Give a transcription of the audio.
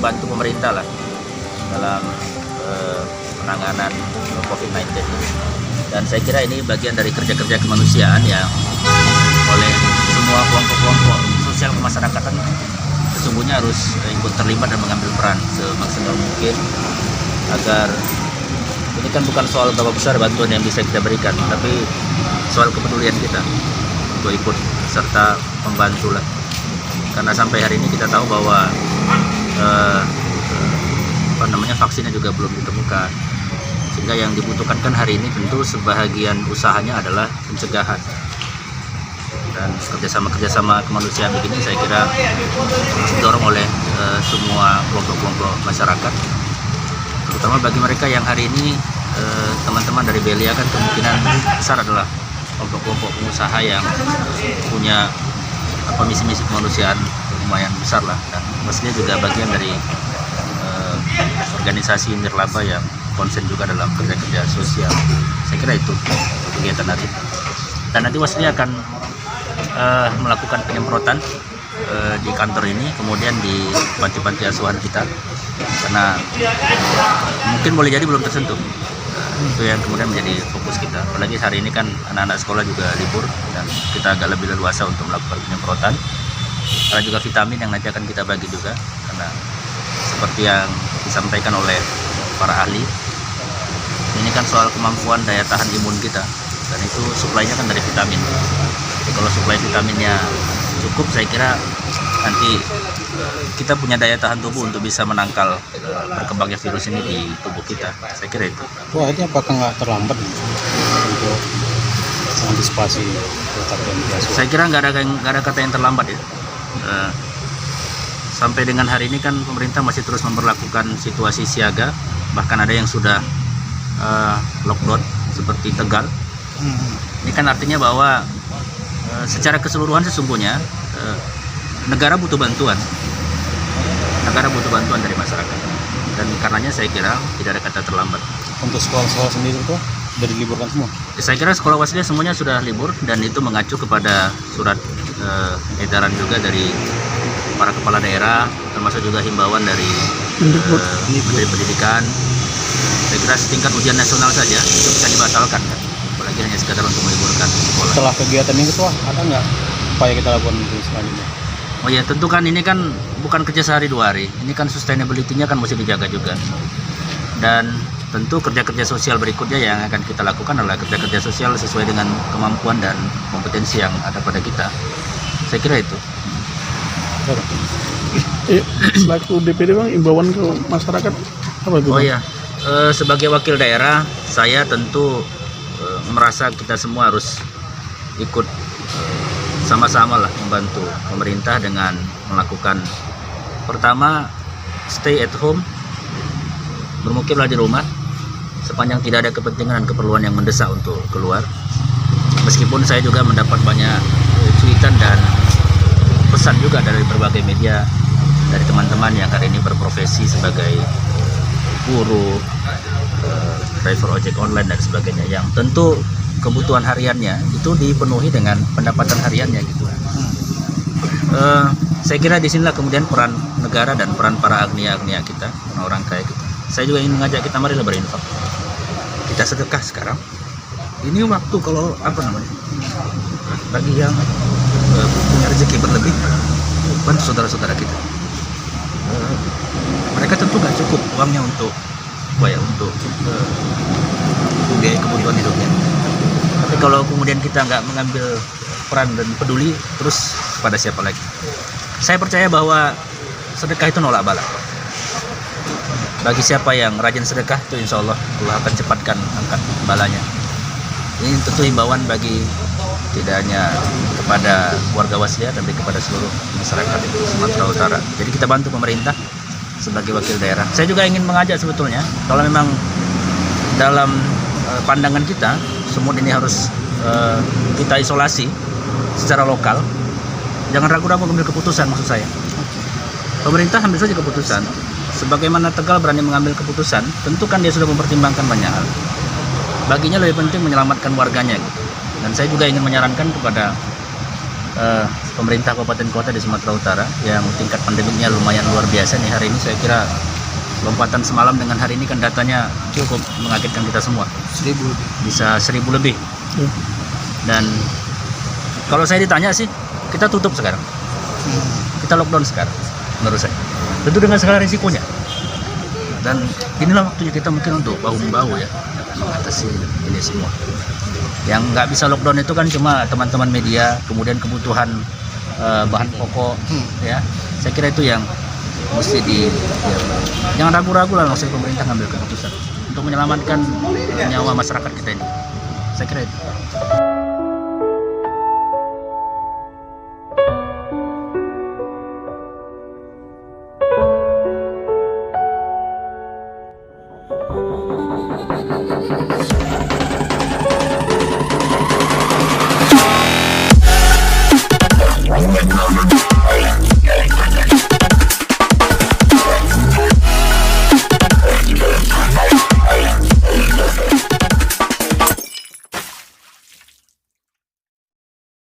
membantu pemerintah lah dalam penanganan COVID-19 ini. Dan saya kira ini bagian dari kerja-kerja kemanusiaan yang oleh semua kelompok-kelompok sosial kemasyarakatan sesungguhnya harus ikut terlibat dan mengambil peran semaksimal mungkin agar ini kan bukan soal berapa besar bantuan yang bisa kita berikan, tapi soal kepedulian kita untuk ikut serta membantu lah. Karena sampai hari ini kita tahu bahwa vaksinnya juga belum ditemukan, sehingga yang dibutuhkan kan hari ini tentu sebahagian usahanya adalah pencegahan. Dan kerjasama kemanusiaan begini saya kira didorong oleh semua kelompok-kelompok masyarakat, terutama bagi mereka yang hari ini teman-teman dari Belia kan kemungkinan besar adalah kelompok-kelompok pengusaha yang punya misi-misi kemanusiaan lumayan besar lah, dan mestinya juga bagian dari organisasi nirlaba yang konsen juga dalam kerja-kerja sosial. Saya kira itu kegiatan nanti. Dan nanti Wasli akan melakukan penyemprotan di kantor ini, kemudian di panti-panti asuhan kita, karena mungkin boleh jadi belum tersentuh. Itu yang kemudian menjadi fokus kita. Apalagi hari ini kan anak-anak sekolah juga libur dan kita agak lebih leluasa untuk melakukan penyemprotan. Karena juga vitamin yang nanti akan kita bagi juga, karena seperti yang disampaikan oleh para ahli, ini kan soal kemampuan daya tahan imun kita, dan itu suplainya kan dari vitamin. Jadi kalau suplai vitaminnya cukup, saya kira nanti kita punya daya tahan tubuh untuk bisa menangkal berkembangnya virus ini di tubuh kita. Saya kira itu. Wah, ini apakah nggak terlambat untuk mengantisipasi ketatanan biasa? Saya kira nggak ada kata yang terlambat ya. Sampai dengan hari ini kan pemerintah masih terus memberlakukan situasi siaga, bahkan ada yang sudah lockdown seperti Tegal. Ini kan artinya bahwa secara keseluruhan sesungguhnya negara butuh bantuan dari masyarakat, dan karenanya saya kira tidak ada kata terlambat. Untuk sekolah-sekolah sendiri itu sudah diliburkan semua? Saya kira sekolah Waslia semuanya sudah libur, dan itu mengacu kepada surat edaran juga dari para kepala daerah, termasuk juga himbauan dari Menteri Pendidikan. Saya kira setingkat ujian nasional saja itu bisa dibatalkan, kan? Apalagi hanya sekadar untuk meliburkan sekolah. Setelah kegiatan ini tuh ada nggak upaya kita lakukan selanjutnya? Oh ya, tentu kan ini kan bukan kerja sehari dua hari, ini kan sustainability-nya kan mesti dijaga juga. Dan tentu kerja-kerja sosial berikutnya yang akan kita lakukan adalah kerja-kerja sosial sesuai dengan kemampuan dan kompetensi yang ada pada kita. Saya kira itu. Selaku DPD Bang, imbauan ke masyarakat apa itu? Oh ya, sebagai wakil daerah, saya tentu merasa kita semua harus ikut sama-sama lah membantu pemerintah dengan melakukan, pertama, stay at home, bermukimlah di rumah sepanjang tidak ada kepentingan dan keperluan yang mendesak untuk keluar. Meskipun saya juga mendapat banyak cuitan dan pesan juga dari berbagai media, dari teman-teman yang hari ini berprofesi sebagai buruh, driver ojek online dan sebagainya, yang tentu kebutuhan hariannya itu dipenuhi dengan pendapatan hariannya gitu. Saya kira disinilah kemudian peran negara dan peran para agnia-agnia kita, orang-orang kaya kita. Saya juga ingin mengajak kita, marilah berinfak, kita sedekah sekarang. Ini waktu kalau bagi yang punya rezeki berlebih, bantu saudara-saudara kita. Mereka tentu nggak cukup uangnya untuk biaya kebutuhan hidupnya. Tapi kalau kemudian kita nggak mengambil peran dan peduli, terus kepada siapa lagi? Saya percaya bahwa sedekah itu nolak bala. Bagi siapa yang rajin sedekah, itu insya Allah akan cepatkan angkat balanya. Ini tentu himbauan bagi tidak hanya kepada warga Waslia, tapi kepada seluruh masyarakat Sumatera Utara. Jadi kita bantu pemerintah sebagai wakil daerah. Saya juga ingin mengajak sebetulnya, kalau memang dalam pandangan kita semut ini harus kita isolasi secara lokal, jangan ragu-ragu mengambil keputusan. Maksud saya, pemerintah ambil saja keputusan. Sebagaimana Tegal berani mengambil keputusan, tentu kan dia sudah mempertimbangkan banyak hal. Baginya lebih penting menyelamatkan warganya gitu. Dan saya juga ingin menyarankan kepada pemerintah kabupaten kota di Sumatera Utara yang tingkat pandemiknya lumayan luar biasa nih hari ini. Saya kira lompatan semalam dengan hari ini kan datanya cukup mengagetkan kita semua. 1000 Bisa 1000 lebih. Ya. Dan kalau saya ditanya sih, kita tutup sekarang. Kita lockdown sekarang, menurut saya. Tentu dengan segala risikonya. Dan inilah waktunya kita mungkin untuk bahu-membahu ya, mengatasi ini semua. Yang nggak bisa lockdown itu kan cuma teman-teman media, kemudian kebutuhan bahan pokok, ya. Saya kira itu yang mesti jangan ragu-ragu lah, maksudnya pemerintah ngambil keputusan untuk menyelamatkan nyawa masyarakat kita ini. Saya kira itu.